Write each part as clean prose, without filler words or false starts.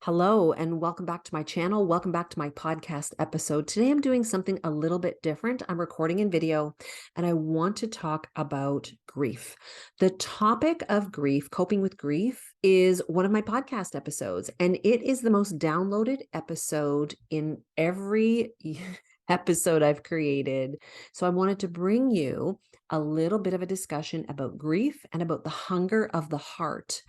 Hello, and welcome back to my channel. Welcome back to my podcast episode. Today, I'm doing something a little bit different. I'm recording in video, and I want to talk about grief. The topic of grief, coping with grief, is one of my podcast episodes, and it is the most downloaded episode in every episode I've created. So, I wanted to bring you a little bit of a discussion about grief and about the hunger of the heart,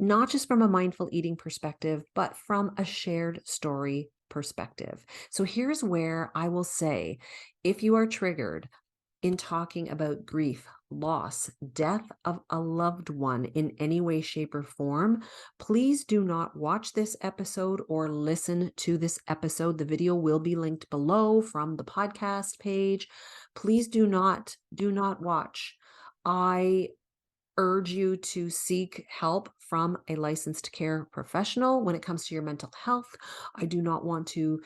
not just from a mindful eating perspective, but from a shared story perspective. So here's where I will say, if you are triggered in talking about grief, loss, death of a loved one in any way, shape, or form, please do not watch this episode or listen to this episode. The video will be linked below from the podcast page. Please do not watch. I urge you to seek help from a licensed care professional when it comes to your mental health. I do not want to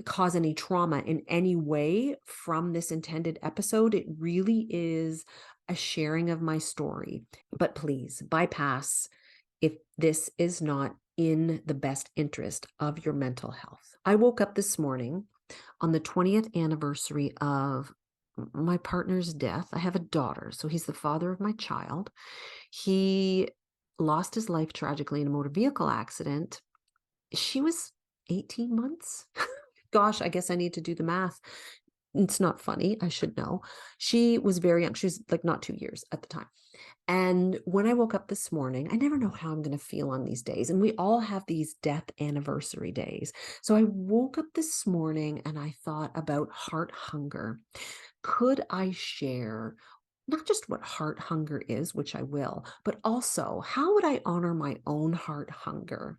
cause any trauma in any way from this intended episode. It really is a sharing of my story, but please bypass if this is not in the best interest of your mental health. I woke up this morning on the 20th anniversary of my partner's death. I have a daughter, so he's the father of my child. He lost his life tragically in a motor vehicle accident. She was 18 months. Gosh, I guess I need to do the math. It's not funny. I should know. She was very young. She was like not 2 years at the time. And when I woke up this morning, I never know how I'm going to feel on these days. And we all have these death anniversary days. So I woke up this morning and I thought about heart hunger. Could I share not just what heart hunger is, which I will, but also how would I honor my own heart hunger?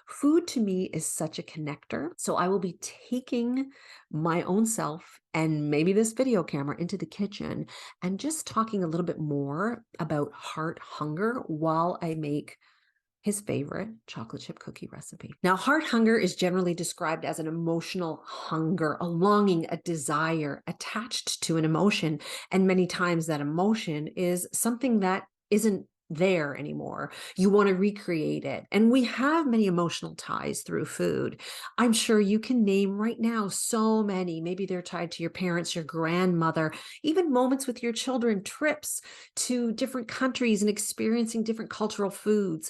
Food to me is such a connector. So I will be taking my own self and maybe this video camera into the kitchen and just talking a little bit more about heart hunger while I make his favorite chocolate chip cookie recipe. Now, heart hunger is generally described as an emotional hunger, a longing, a desire attached to an emotion. And many times that emotion is something that isn't there anymore. You want to recreate it. And we have many emotional ties through food. I'm sure you can name right now so many. Maybe they're tied to your parents, your grandmother, even moments with your children, trips to different countries and experiencing different cultural foods.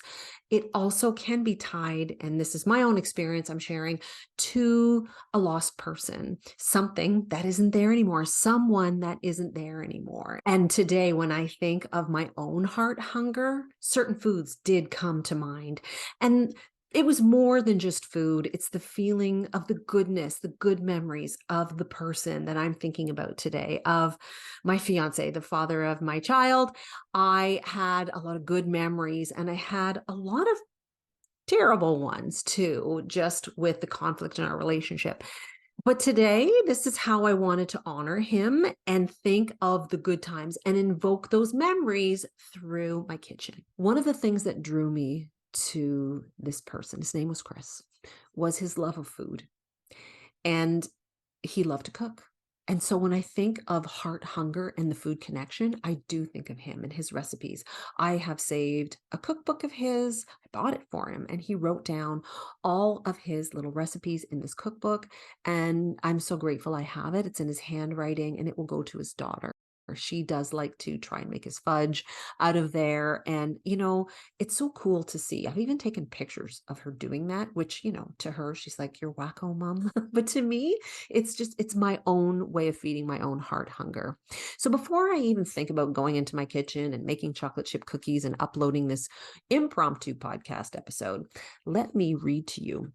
It also can be tied, and this is my own experience I'm sharing, to a lost person, something that isn't there anymore, someone that isn't there anymore. And today, when I think of my own heart hunger, certain foods did come to mind. And it was more than just food. It's the feeling of the goodness, the good memories of the person that I'm thinking about today, of my fiance, the father of my child. I had a lot of good memories and I had a lot of terrible ones too, just with the conflict in our relationship. But today, this is how I wanted to honor him and think of the good times and invoke those memories through my kitchen. One of the things that drew me to this person, his name was Chris, was his love of food. And he loved to cook. And so when I think of heart hunger and the food connection, I do think of him and his recipes. I have saved a cookbook of his. I bought it for him and he wrote down all of his little recipes in this cookbook. And I'm so grateful I have it. It's in his handwriting and it will go to his daughter. She does like to try and make his fudge out of there. And, it's so cool to see. I've even taken pictures of her doing that, which, to her, she's like, "You're wacko, mom." But to me, it's my own way of feeding my own heart hunger. So before I even think about going into my kitchen and making chocolate chip cookies and uploading this impromptu podcast episode, let me read to you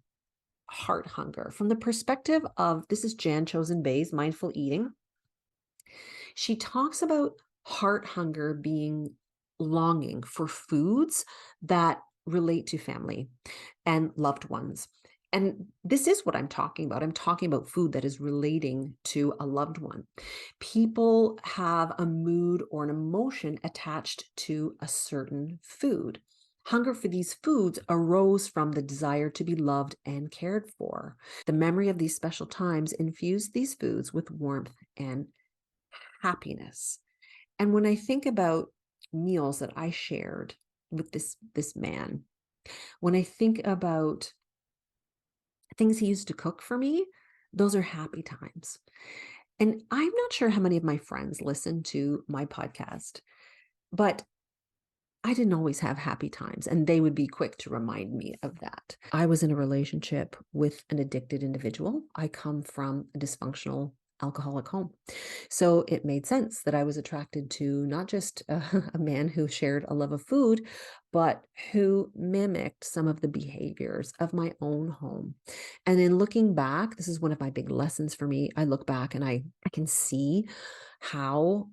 heart hunger from the perspective of, this is Jan Chosen Bay's Mindful Eating. She talks about heart hunger being longing for foods that relate to family and loved ones. And this is what I'm talking about. I'm talking about food that is relating to a loved one. People have a mood or an emotion attached to a certain food. Hunger for these foods arose from the desire to be loved and cared for. The memory of these special times infused these foods with warmth and happiness. And when I think about meals that I shared with this man, when I think about things he used to cook for me, those are happy times. And I'm not sure how many of my friends listen to my podcast, but I didn't always have happy times, and they would be quick to remind me of that. I was in a relationship with an addicted individual. I come from a dysfunctional alcoholic home. So it made sense that I was attracted to not just a man who shared a love of food, but who mimicked some of the behaviors of my own home. And in looking back, this is one of my big lessons for me. I look back and I can see how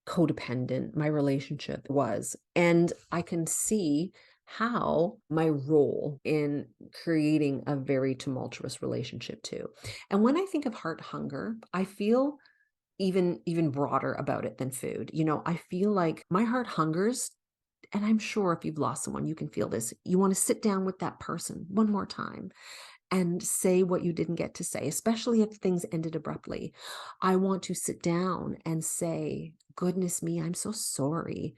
codependent my relationship was. And I can see how my role in creating a very tumultuous relationship too. And when I think of heart hunger, I feel even broader about it than food. I feel like my heart hungers, and I'm sure if you've lost someone, you can feel this. You want to sit down with that person one more time and say what you didn't get to say, especially if things ended abruptly. I want to sit down and say, goodness me, I'm so sorry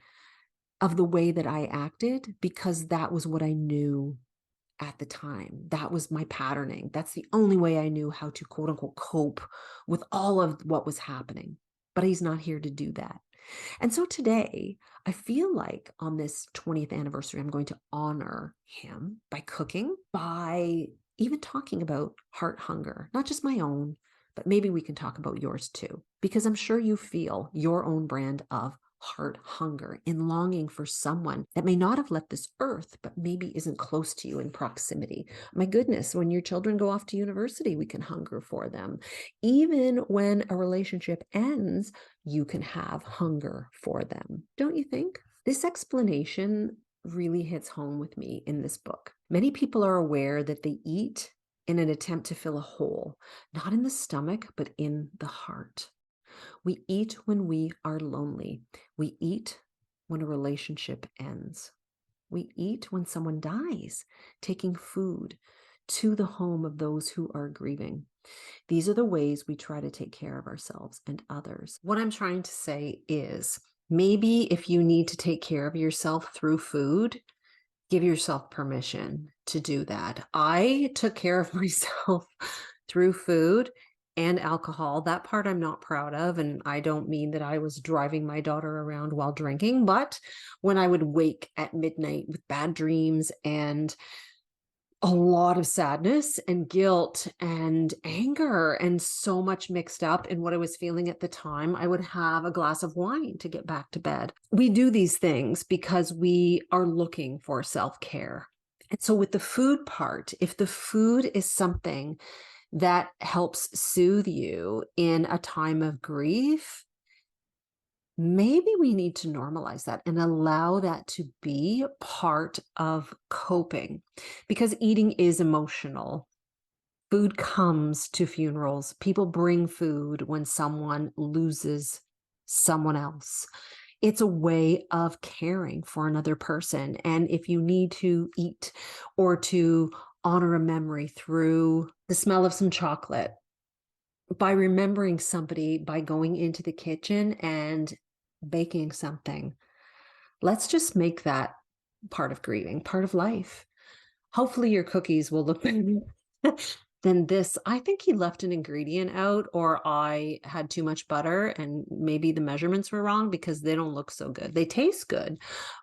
of the way that I acted, because that was what I knew at the time. That was my patterning. That's the only way I knew how to quote unquote cope with all of what was happening. But he's not here to do that. And so today, I feel like on this 20th anniversary, I'm going to honor him by cooking, by even talking about heart hunger, not just my own, but maybe we can talk about yours too, because I'm sure you feel your own brand of heart hunger in longing for someone that may not have left this earth, but maybe isn't close to you in proximity. My goodness, when your children go off to university, we can hunger for them. Even when a relationship ends, you can have hunger for them. Don't you think? This explanation really hits home with me in this book. Many people are aware that they eat in an attempt to fill a hole, not in the stomach, but in the heart. We eat when we are lonely. We eat when a relationship ends. We eat when someone dies, taking food to the home of those who are grieving. These are the ways we try to take care of ourselves and others. What I'm trying to say is, maybe if you need to take care of yourself through food, give yourself permission to do that. I took care of myself through food and alcohol. That part I'm not proud of. And I don't mean that I was driving my daughter around while drinking, but when I would wake at midnight with bad dreams and a lot of sadness and guilt and anger and so much mixed up in what I was feeling at the time, I would have a glass of wine to get back to bed. We do these things because we are looking for self-care. And so with the food part, if the food is something that helps soothe you in a time of grief, maybe we need to normalize that and allow that to be part of coping, because eating is emotional. Food comes to funerals. People bring food when someone loses someone else. It's a way of caring for another person. And if you need to eat or to honor a memory through the smell of some chocolate, by remembering somebody, by going into the kitchen and baking something, let's just make that part of grieving, part of life. Hopefully your cookies will look better than this. I think he left an ingredient out, or I had too much butter and maybe the measurements were wrong, because they don't look so good. They taste good,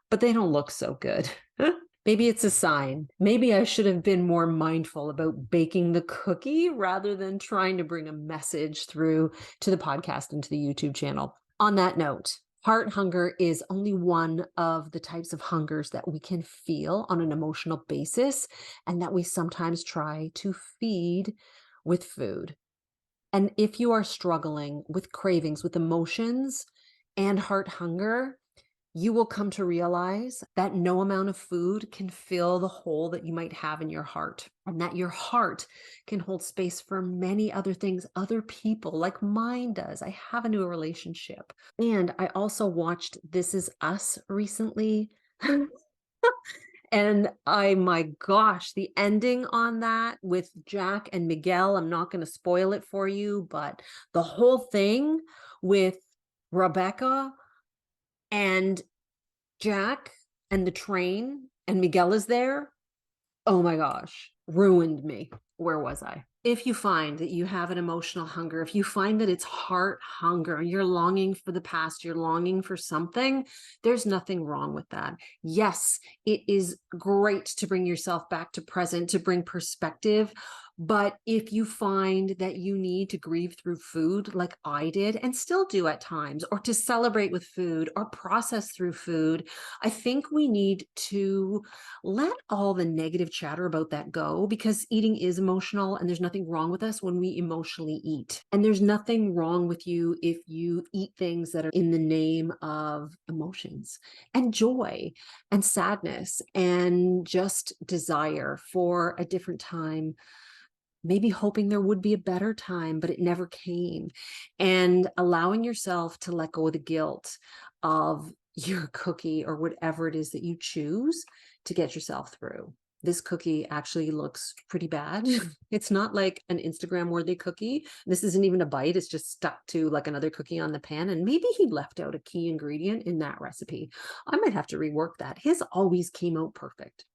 but they don't look so good. Maybe it's a sign. Maybe I should have been more mindful about baking the cookie rather than trying to bring a message through to the podcast and to the YouTube channel. On that note, heart hunger is only one of the types of hungers that we can feel on an emotional basis, and that we sometimes try to feed with food. And if you are struggling with cravings, with emotions and heart hunger, you will come to realize that no amount of food can fill the hole that you might have in your heart, and that your heart can hold space for many other things, other people, like mine does. I have a new relationship. And I also watched This Is Us recently. And my gosh, the ending on that with Jack and Miguel, I'm not going to spoil it for you, but the whole thing with Rebecca and Jack and the train, and Miguel is there. Oh my gosh. ruined me. Where was I? If you find that you have an emotional hunger, if you find that it's heart hunger, you're longing for the past, you're longing for something, there's nothing wrong with that. Yes, it is great to bring yourself back to present, to bring perspective. But if you find that you need to grieve through food, like I did and still do at times, or to celebrate with food or process through food, I think we need to let all the negative chatter about that go, because eating is emotional and there's nothing wrong with us when we emotionally eat. And there's nothing wrong with you if you eat things that are in the name of emotions and joy and sadness and just desire for a different time, maybe hoping there would be a better time, but it never came. And allowing yourself to let go of the guilt of your cookie or whatever it is that you choose to get yourself through. This cookie actually looks pretty bad. It's not like an Instagram worthy cookie. This isn't even a bite. It's just stuck to like another cookie on the pan. And maybe he left out a key ingredient in that recipe. I might have to rework that. His always came out perfect.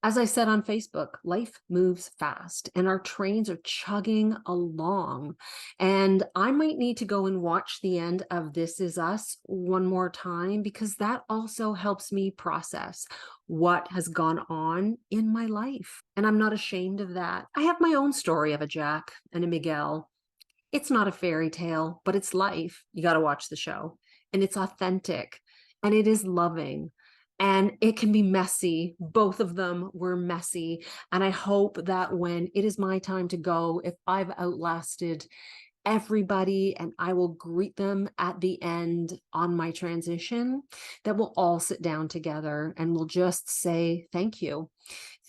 As I said on Facebook, life moves fast and our trains are chugging along. And I might need to go and watch the end of This Is Us one more time, because that also helps me process what has gone on in my life. And I'm not ashamed of that. I have my own story of a Jack and a Miguel. It's not a fairy tale, but it's life. You got to watch the show. And it's authentic and it is loving. And it can be messy. Both of them were messy. And I hope that when it is my time to go, if I've outlasted everybody and I will greet them at the end on my transition, that we'll all sit down together and we'll just say, thank you.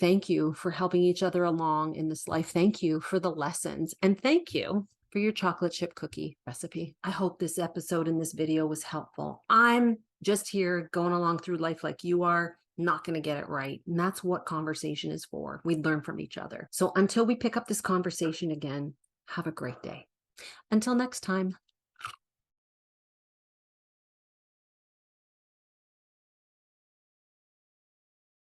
Thank you for helping each other along in this life. Thank you for the lessons. And thank you for your chocolate chip cookie recipe. I hope this episode and this video was helpful. I'm just here going along through life like you are, not going to get it right. And that's what conversation is for. We learn from each other. So until we pick up this conversation again, have a great day. Until next time.